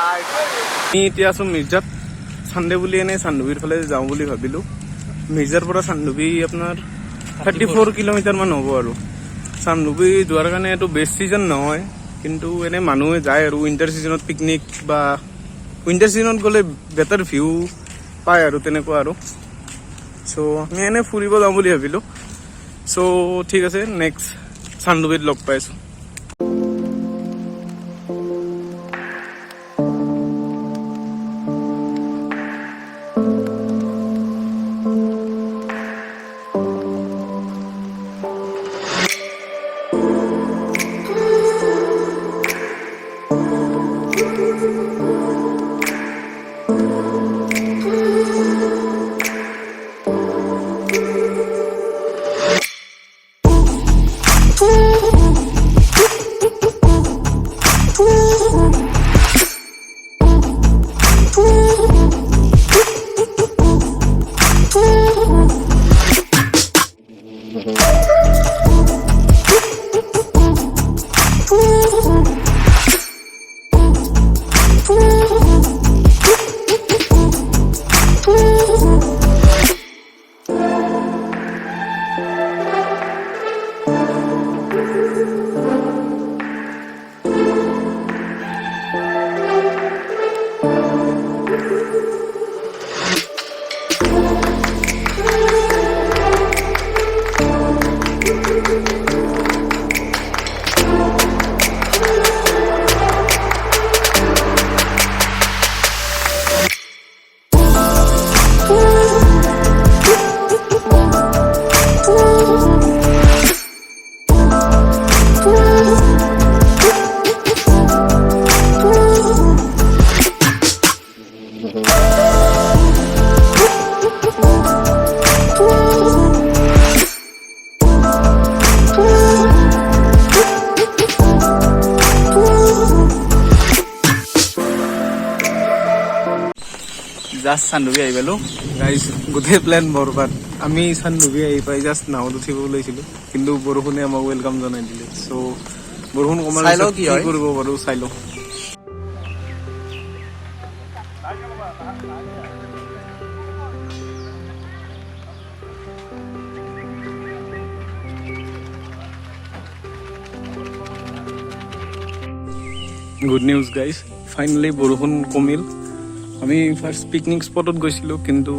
আমি এতিয়া আছোঁ মিৰ্জাত চানডে বুলি এনে চান্দুবিৰ ফালে যাওঁ বুলি ভাবিলোঁ মিৰ্জাৰ পৰা চান্দুবি আপোনাৰ 34 কিলোমিটাৰমান হ'ব আৰু চান্দুবি যোৱাৰ কাৰণে এইটো বেষ্ট ছিজন নহয় কিন্তু এনে মানুহে যায় আৰু উইণ্টাৰ ছিজনত পিকনিক বা উইণ্টাৰ ছিজনত গ'লে বেটাৰ ভিউ পায় আৰু তেনেকুৱা আৰু চ' আমি এনে ফুৰিব যাওঁ বুলি ভাবিলোঁ চ' ঠিক আছে নেক্সট চান্দুবিত লগ পাইছোঁ জাষ্ট চান্দুবি আহি পালোঁ গাইজ গোটেই প্লেন বৰবাদ আমি চান্দুবি আহি পাই জাষ্ট নাৱত উঠিব ওলাইছিলোঁ কিন্তু বৰষুণে আমাক ৱেলকাম জনাই দিলে চ' বৰষুণ কমাৰ কি কৰিব পাৰোঁ চাই লওঁ গুড নিউজ গাইজ ফাইনেলি বৰষুণ কমিল আমি ফাৰ্ষ্ট পিকনিক স্পটত গৈছিলোঁ কিন্তু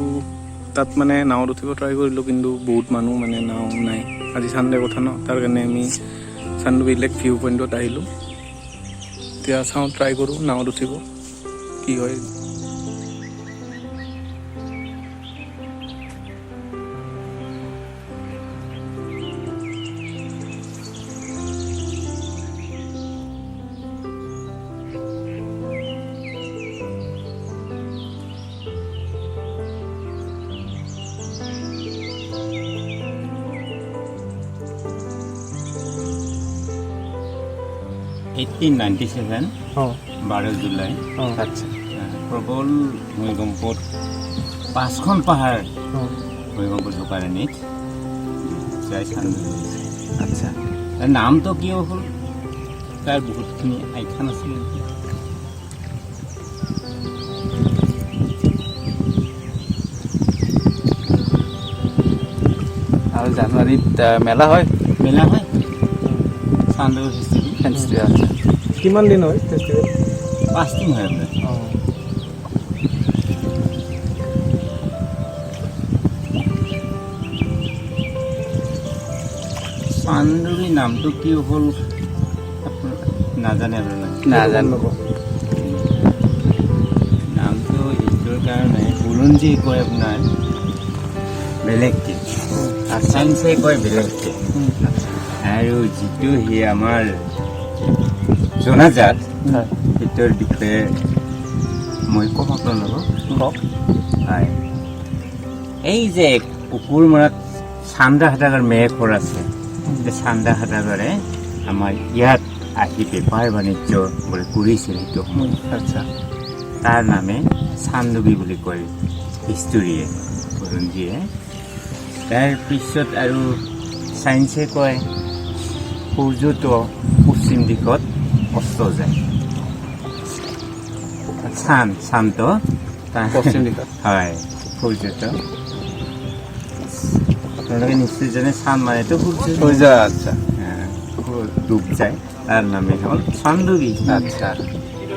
তাত মানে নাৱত উঠিব ট্ৰাই কৰিলোঁ কিন্তু বহুত মানুহ মানে নাও নাই আজি চানডে কথা ন তাৰ কাৰণে আমি চান্দুবি লেক ভিউ পইণ্টত আহিলোঁ এতিয়া চাওঁ ট্ৰাই কৰোঁ নাৱত উঠিব কি হয় বাৰ জুলাই প্ৰবল ভূমিকম্পত 5খন পাহাৰ ভূমিকম্প ঢুকাৰণিত আচ্ছা তাৰ নামটো কিয় হ'ল তাৰ বহুতখিনি আখ্যান আছিল আৰু জানুৱাৰীত মেলা হয় চান্দুবি ফেষ্টিভেল কিমান দিন হয় ফেষ্টিভেল 5 দিন হয় আপোনাৰ চান্দুবি নামটো কি হ'ল নাজানে আপোনাৰ নাজানো নামটো এইটোৰ কাৰণে বুৰঞ্জী কয় আপোনাৰ বেলেগকে চাইন্সে কয় বেলেগকে আৰু যিটো সি আমাৰ জনাজাত সেইটোৰ বিষয়ে মই ক'ম আপোনালোকক হয় এই যে কুকুৰ মৰাত চান্দা হাটাগাৰ মেঘৰ আছে চান্দা হাটাগাৰে আমাৰ ইয়াত আহি বেপাৰ বাণিজ্য কৰিছিল সেইটো সময় আচ্ছা তাৰ নামে চান্দুবি বুলি কয় হিষ্টৰীয়ে বুৰঞ্জীয়ে তাৰ পিছত আৰু চাইন্সে কয় সূৰ্যটো পশ্চিম দিশত অস্ত যায় শান্ত পশ্চিম দিশত হয় সূৰ্যত আপোনালোকে নিশ্চয় জানে চান মানেতো সূৰ্য আচ্ছা ডুব যায় তাৰ নামে হ'ল চান্দুবি আচ্ছা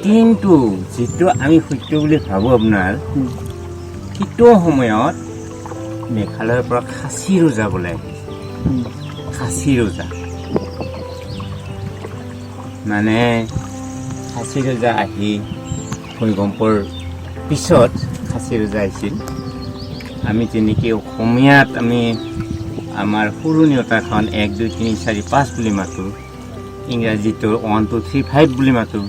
কিন্তু যিটো আমি সত্য বুলি ভাবোঁ আপোনাৰ সেইটো সময়ত মেঘালয়ৰ পৰা খাচী ৰোজা বোলে খাচী ৰোজা মানে খাচী ৰোজা আহি ভূমিকম্পৰ পিছত খাচী ৰোজা আহিছিল আমি যেনেকৈ অসমীয়াত আমি আমাৰ সৰু নেওতাখন 1 2 3 4 5 বুলি মাতোঁ ইংৰাজীটোৰ 1 2 3 5 বুলি মাতোঁ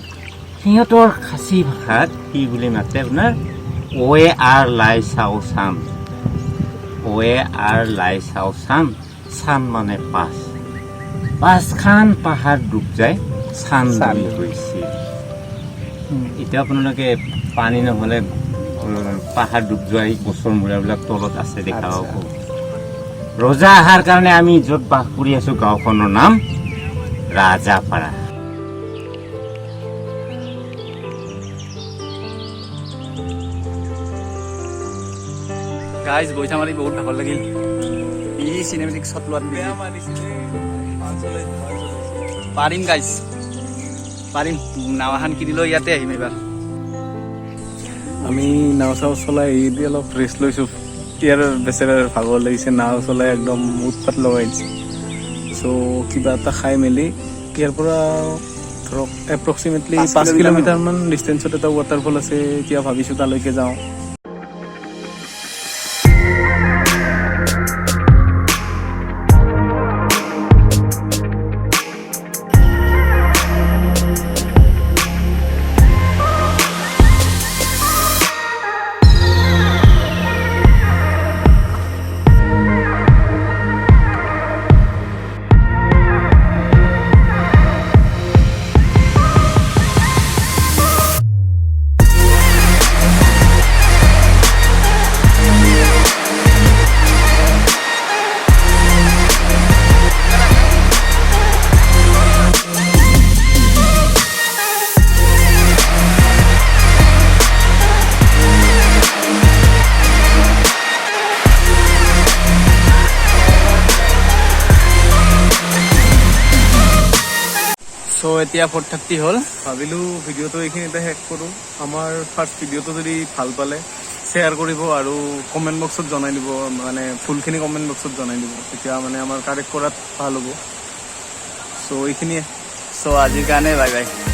সিহঁতৰ খাচী ভাষাত কি বুলি মাতে আপোনাৰ অ'ৱে আৰ লাই চাও চাম অ'ৱে আৰ লাই চাও চাম চাম মানে পাঁচখান পাহাৰ ডুব যায় চান ডুবি গৈছিল এতিয়া আপোনালোকে পানী নহ'লে পাহাৰ ডুব যোৱা এই গছৰ মূৰাবিলাক তলত আছে দেখা পাব ৰজা অহাৰ কাৰণে আমি য'ত বাস কৰি আছোঁ গাঁওখনৰ নাম ৰাজাপাৰা গাইজ বৈঠা মাৰি বহুত ভাগৰ লাগিল ই চিনেমেটিক শ্বট লোৱাত পাৰিম গাইজ পাৰিম নাও এখন কিনিলেও ইয়াতে আহিম এইবাৰ আমি নাও চাও চলাই এৰি অলপ ৰেষ্ট লৈছোঁ ইয়াৰ বেচেৰাৰ ভাগৰ লাগিছে নাও চলাই একদম উৎপাত লগাইছে চ' কিবা এটা খাই মেলি ইয়াৰ পৰা ধৰক এপ্ৰক্সিমেটলি 5 কিলোমিটাৰমান ডিষ্টেঞ্চত এটা ৱাটাৰফল আছে এতিয়া ভাবিছোঁ তালৈকে যাওঁ চ' এতিয়া 4:30 হ'ল ভাবিলোঁ ভিডিঅ'টো এইখিনিতে শেষ কৰোঁ আমাৰ ফাৰ্ষ্ট ভিডিঅ'টো যদি ভাল পালে শ্বেয়াৰ কৰিব আৰু কমেণ্ট বক্সত জনাই দিব মানে ফুলখিনি কমেণ্ট বক্সত জনাই দিব তেতিয়া মানে আমাৰ কাৰেক্ট কৰাত ভাল হ'ব চ' এইখিনিয়ে চ' আজিৰ কাৰণে বাই বাই